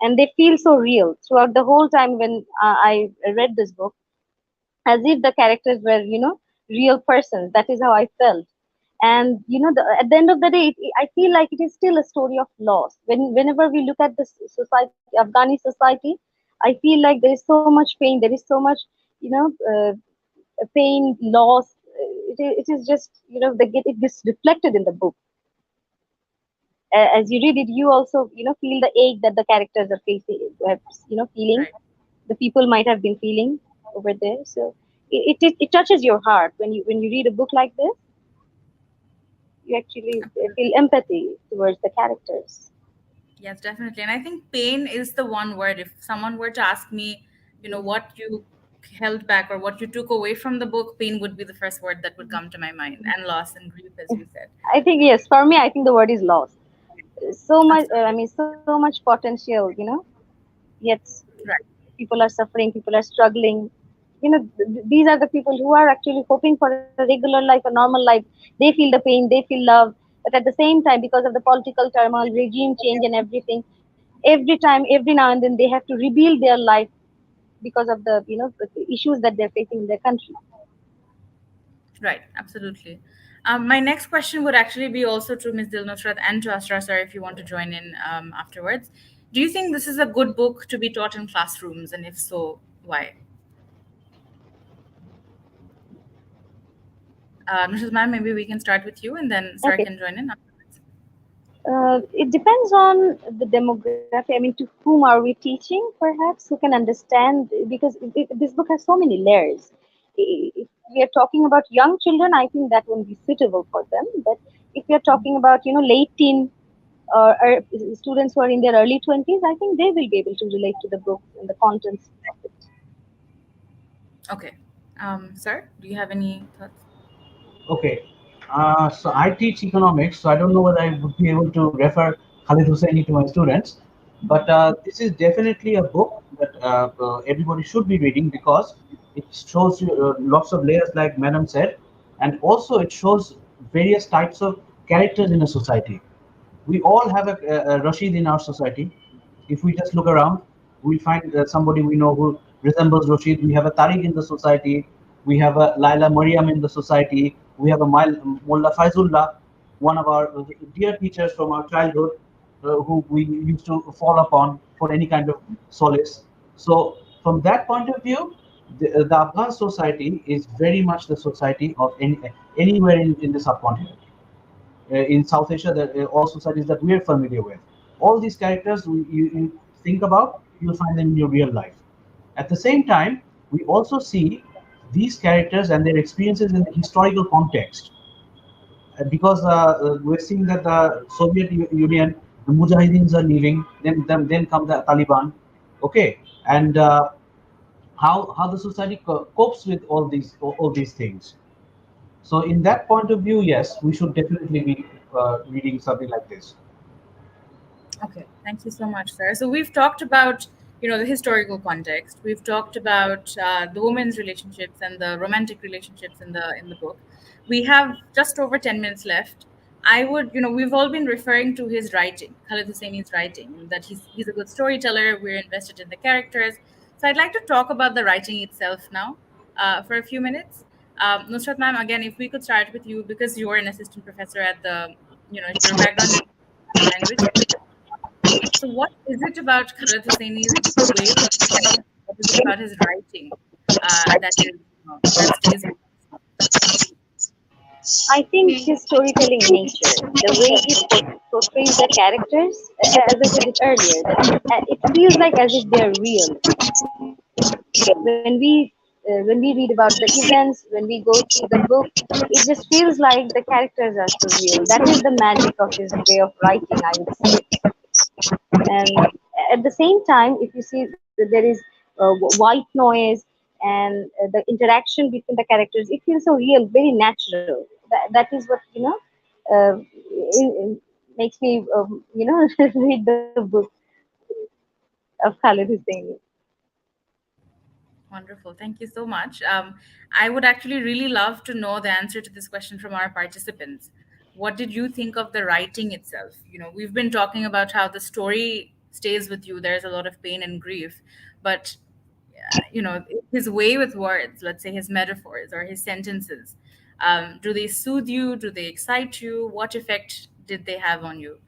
and they feel so real throughout the whole time. When I read this book, as if the characters were real persons. That is how I felt. And at the end of the day, I feel like it is still a story of loss. Whenever we look at the society, Afghani society, I feel like there is so much pain, there is so much you know uh, pain, loss. It is just it gets reflected in the book. as you read it, you also feel the ache that the characters are facing, feeling, Right. the people might have been feeling over there. So it touches your heart when you read a book like this. You actually feel empathy towards the characters. Yes, definitely. And I think pain is the one word. If someone were to ask me, what you held back or what you took away from the book, pain would be the first word that would come to my mind, and loss and grief, as you said. I think yes, for me, I think the word is lost. So much, I Absolutely. mean, so much potential, yet Right. people are suffering, people are struggling. These are the people who are actually hoping for a regular life, a normal life. They feel the pain, they feel love, but at the same time, because of the political turmoil, regime change, and everything, every time, every now and then, they have to rebuild their life because of the issues that they're facing in their country. Right. Absolutely. My next question would actually be also to Ms. Dilnusrat and to Asra, sir, if you want to join in afterwards. Do you think this is a good book to be taught in classrooms? And if so, why? Nusrat ma'am, maybe we can start with you and then sir Okay. can join in afterwards. It depends on the demography. I mean, to whom are we teaching, perhaps, who can understand? Because this book has so many layers. If we are talking about young children, I think that won't be suitable for them. But if we are talking about, late teen or students who are in their early 20s, I think they will be able to relate to the book and the contents of it. Okay. Sir, do you have any thoughts? Okay. So I teach economics, so I don't know whether I would be able to refer Khalid Husseini to my students. But this is definitely a book that everybody should be reading because it shows you lots of layers, like Madam said, and also it shows various types of characters in a society. We all have a Rashid in our society. If we just look around, we find somebody we know who resembles Rashid. We have a Tariq in the society. We have a Laila Maryam in the society. We have a Mullah Faizullah, one of our dear teachers from our childhood, who we used to fall upon for any kind of solace. So, from that point of view, the Afghan society is very much the society of anywhere in the subcontinent. In South Asia, all societies that we're familiar with. All these characters you think about, you'll find them in your real life. At the same time, we also see these characters and their experiences in the historical context. Because we're seeing that the Soviet Union, the Mujahideens are leaving, then come the Taliban, okay, and how the society copes with all these things. So in that point of view, yes, we should definitely be reading something like this. Okay, thank you so much, sir. So we've talked about, the historical context. We've talked about the women's relationships and the romantic relationships in the book. We have just over 10 minutes left. I would, we've all been referring to his writing, Khalid Hosseini's writing, that he's a good storyteller. We're invested in the characters. So I'd like to talk about the writing itself now, for a few minutes. Nusrat ma'am, again, if we could start with you because you're an assistant professor at the, your background is language. So, what is it about Khaled Hosseini's way of writing? What is it about his writing that stays with us? I think his storytelling nature, the way he portrays the characters, as I said it earlier, that it feels like as if they're real. When we read about the events, when we go through the book, it just feels like the characters are so real. That is the magic of his way of writing, I would say. And at the same time, if you see that there is white noise and the interaction between the characters, it feels so real, very natural. That is what makes me read the book of Khalid Husseini. Wonderful. Thank you so much. I would actually really love to know the answer to this question from our participants. What did you think of the writing itself? We've been talking about how the story stays with you. There's a lot of pain and grief, but his way with words, let's say his metaphors or his sentences, do they soothe you? Do they excite you? What effect did they have on you?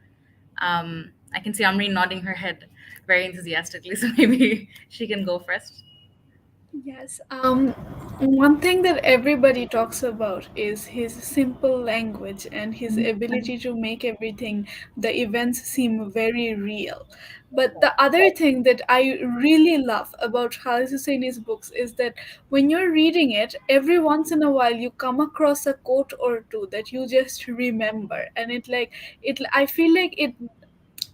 I can see Amreen nodding her head very enthusiastically, so maybe she can go first. Yes. One thing that everybody talks about is his simple language and his ability to make everything, the events seem very real. But the other thing that I really love about Khalid Hosseini's books is that when you're reading it, every once in a while you come across a quote or two that you just remember, and I feel like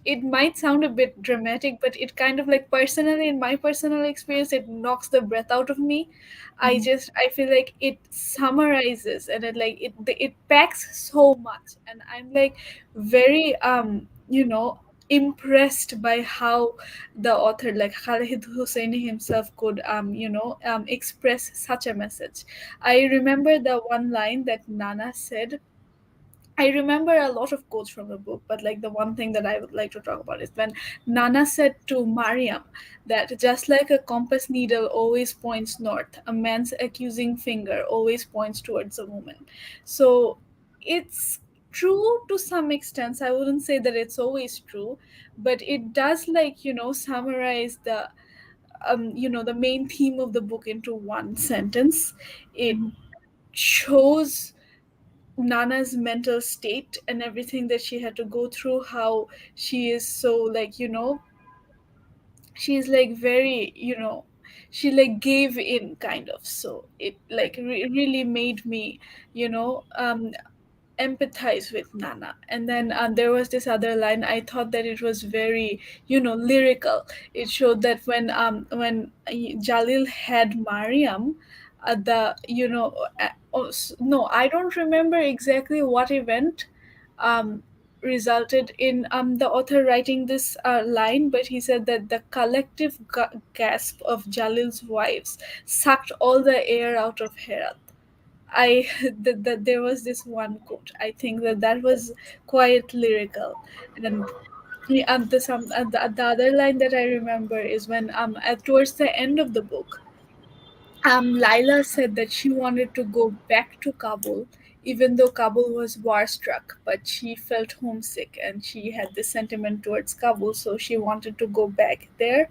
it might sound a bit dramatic, but it kind of like personally, in my personal experience, it knocks the breath out of me. I feel like it summarizes, and it packs so much, and I'm like very impressed by how the author, like Khalid Hosseini himself, could express such a message. I remember the one line that Nana said. I remember a lot of quotes from the book, but like the one thing that I would like to talk about is when Nana said to Mariam that just like a compass needle always points north, a man's accusing finger always points towards a woman. So it's true to some extent. I wouldn't say that it's always true, but it does summarize the main theme of the book into one sentence. It shows Nana's mental state and everything that she had to go through, how she is so she's like very, she like gave in kind of. So it like really made me, you know, um empathize with Nana. And then there was this other line. I thought that it was very, lyrical. It showed that when Jalil had Mariam, the no, I don't remember exactly what event um, resulted in the author writing this line, but he said that the collective gasp of Jalil's wives sucked all the air out of Herat. I that there was this one quote. I think that was quite lyrical, and the other line that I remember is when towards the end of the book, Laila said that she wanted to go back to Kabul, even though Kabul was war struck, but she felt homesick and she had this sentiment towards Kabul, so she wanted to go back there.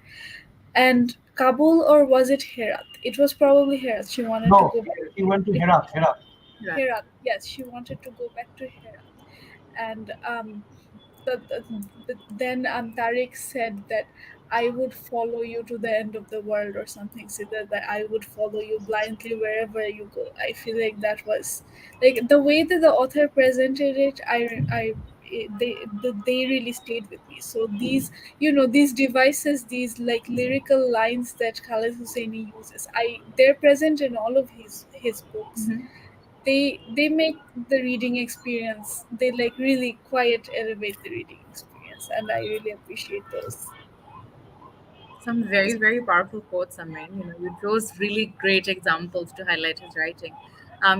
And Kabul, or was it Herat? It was probably Herat. She wanted to No, go back. he went to Herat. Herat. Right. Herat. Yes, she wanted to go back to Herat. And then Tariq said that I would follow you to the end of the world or something. So that I would follow you blindly wherever you go. I feel like that was like the way that the author presented it. They really stayed with me. So these devices, these like lyrical lines that Khalid Hosseini uses, they're present in all of his books. Mhm. They make the reading experience, they like really quite elevate the reading experience, and I really appreciate those. Some very, very powerful quotes, Amrin. You chose really great examples to highlight his writing.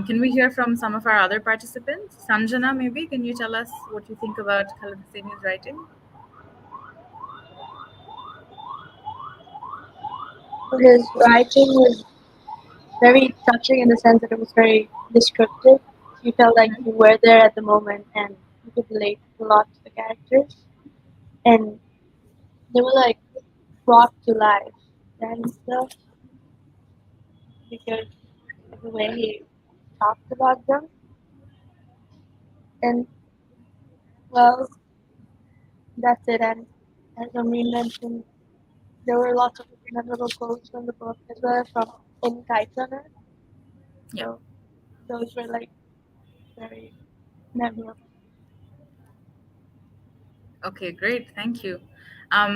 Can we hear from some of our other participants? Sanjana, maybe? Can you tell us what you think about Khalid Hosseini's writing? His writing was very touching in the sense that it was very descriptive. You felt like you were there at the moment and you could relate a lot to the characters. And they were like brought to life and stuff because of the way he talked about them. And well, that's it. And as Amreen mentioned, there were lots of memorable quotes from the book as well as from in Kite Runner. Yeah. So those were like very memorable. Okay, great. Thank you.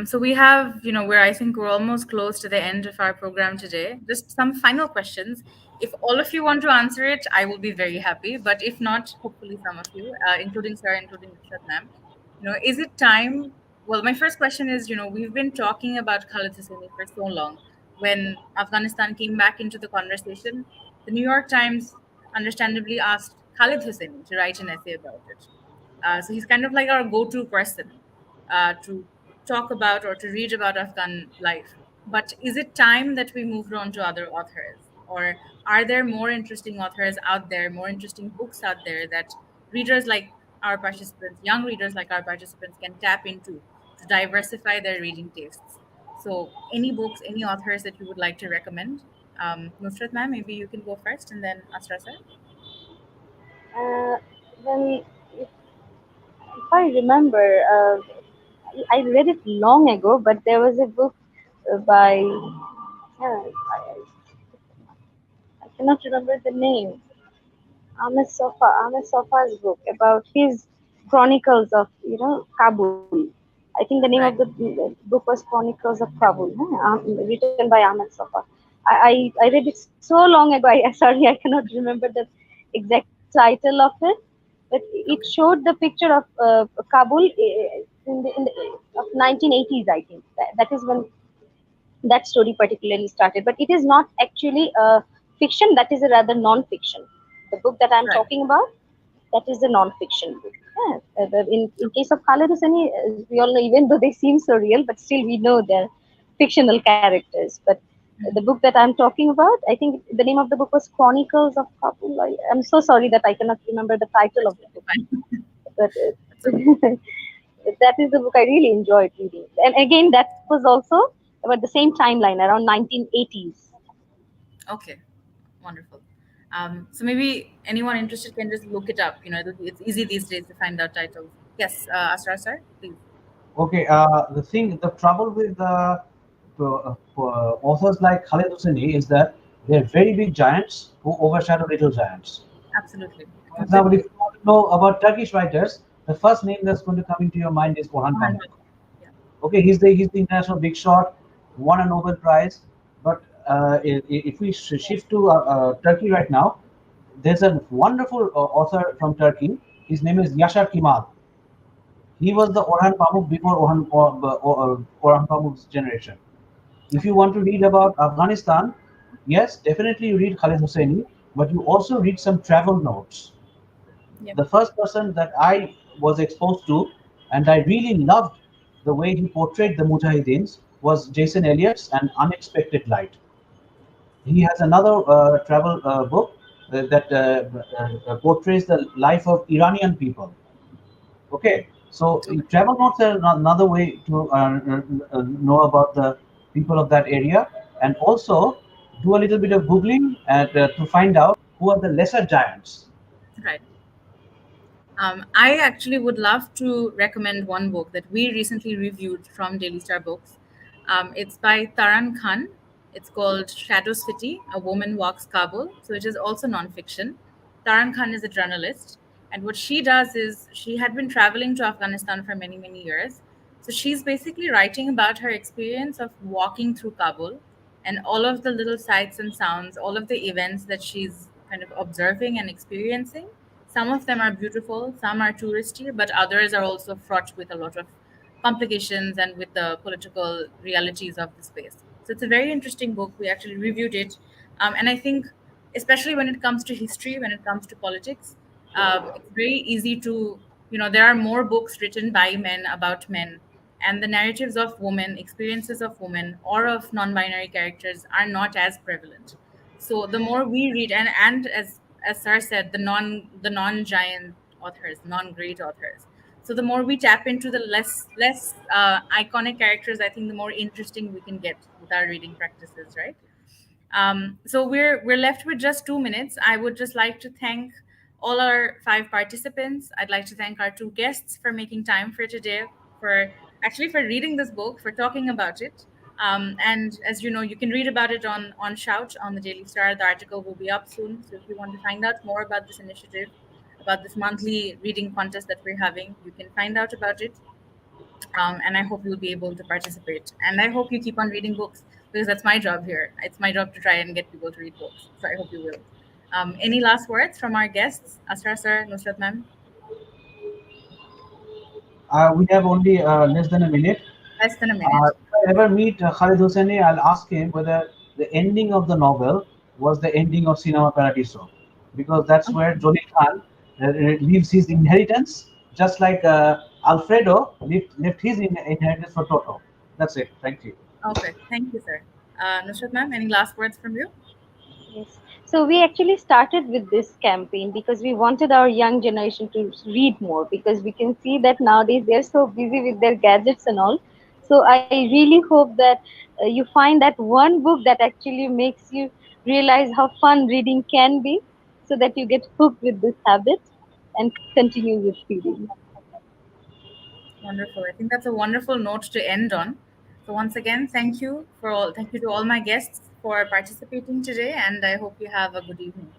So we have, I think we're almost close to the end of our program today. Just some final questions. If all of you want to answer it, I will be very happy. But if not, hopefully some of you, including Sarah, including Rishad ma'am, is it time? Well, my first question is, we've been talking about Khalid Hosseini for so long. When Afghanistan came back into the conversation, the New York Times understandably asked Khalid Hosseini to write an essay about it. So he's kind of like our go-to person to talk about or to read about Afghan life. But is it time that we moved on to other authors? Or are there more interesting authors out there, more interesting books out there that readers like our participants, young readers like our participants, can tap into to diversify their reading tastes? So, any books, any authors that you would like to recommend? Nusrat ma'am, maybe you can go first, and then Asra sir. Uh, well, if I remember, I read it long ago, but there was a book by I cannot remember the name. Ahmed Sofa's book about his chronicles of Kabul. I think the name of the Right. book was Chronicles of Kabul, written by Ahmed Sofa. I read it so long ago. Sorry, I cannot remember the exact title of it, but it Okay. showed the picture of Kabul in the of 1980s. I think that is when that story particularly started. But it is not actually a fiction, that is a rather non-fiction. The book that I'm Right. talking about, that is a non-fiction book. Yeah. In case of Khaled Hosseini, we all know, even though they seem so real, but still we know they're fictional characters. But the book that I'm talking about, I think the name of the book was Chronicles of Kabul. I'm so sorry that I cannot remember the title That's of the totally book, fine. but That's okay. that is the book I really enjoyed reading. And again, that was also about the same timeline, around 1980s. Okay. Wonderful. So maybe anyone interested can just look it up. It's easy these days to find out titles. Yes, Asra sir, please. Okay, the trouble with authors like Khaled Hosseini is that they're very big giants who overshadow little giants. Absolutely. For example, Completely if agree. you want to know about Turkish writers, the first name that's going to come into your mind is Orhan Pamuk. 100. Yeah. Okay, he's the international big shot, won a Nobel Prize. But if we shift to Turkey right now, there's a wonderful author from Turkey. His name is Yashar Kemal. He was the Orhan Pamuk before Orhan Pamuk's generation. If you Okay. want to read about Afghanistan, yes, definitely you read Khalid Hosseini, but you also read some travel notes. Yeah. The first person that I was exposed to, and I really loved the way he portrayed the Mujahideens, was Jason Elliott's An Unexpected Light. He has another travel book that portrays the life of Iranian people. Okay, so Okay. travel notes are another way to know about the people of that area, and also do a little bit of googling and to find out who are the lesser giants. Right. I actually would love to recommend one book that we recently reviewed from Daily Star Books. It's by Taran Khan. It's called Shadow City: A Woman Walks Kabul. So it is also nonfiction. Taran Khan is a journalist, and what she does is she had been traveling to Afghanistan for many, many years. So she's basically writing about her experience of walking through Kabul and all of the little sights and sounds, all of the events that she's kind of observing and experiencing. Some of them are beautiful, some are touristy, but others are also fraught with a lot of complications and with the political realities of the space. So it's a very interesting book. We actually reviewed it. And I think, especially when it comes to history, when it comes to politics, it's very easy to, there are more books written by men about men, and the narratives of women, experiences of women, or of non-binary characters are not as prevalent. So the more we read, and as Sar said, the non giant authors, non great authors. So the more we tap into the less iconic characters, I think the more interesting we can get with our reading practices, right? So we're left with just 2 minutes. I would just like to thank all our five participants. I'd like to thank our two guests for making time for today, for actually for reading this book, for talking about it. And as you know, you can read about it on Shout on the Daily Star. The article will be up soon. So if you want to find out more about this initiative, about this monthly reading contest that we're having, you can find out about it. And I hope you'll be able to participate. And I hope you keep on reading books because that's my job here. It's my job to try and get people to read books. So I hope you will. Any last words from our guests, Asra sir, Nusrat ma'am? We have only less than a minute. Less than a minute. If I ever meet Khalid Hosseini, I'll ask him whether the ending of the novel was the ending of Cinema Paradiso, because that's where Johnny Khan leaves his inheritance, just like Alfredo left his inheritance for Toto. That's it. Thank you. Okay, thank you, sir. Nusrat ma'am, any last words from you? Yes. So we actually started with this campaign because we wanted our young generation to read more, because we can see that nowadays they're so busy with their gadgets and all. So I really hope that you find that one book that actually makes you realize how fun reading can be, so that you get hooked with this habit and continue with reading. Wonderful. I think that's a wonderful note to end on. So once again, thank you to all my guests for participating today, and I hope you have a good evening.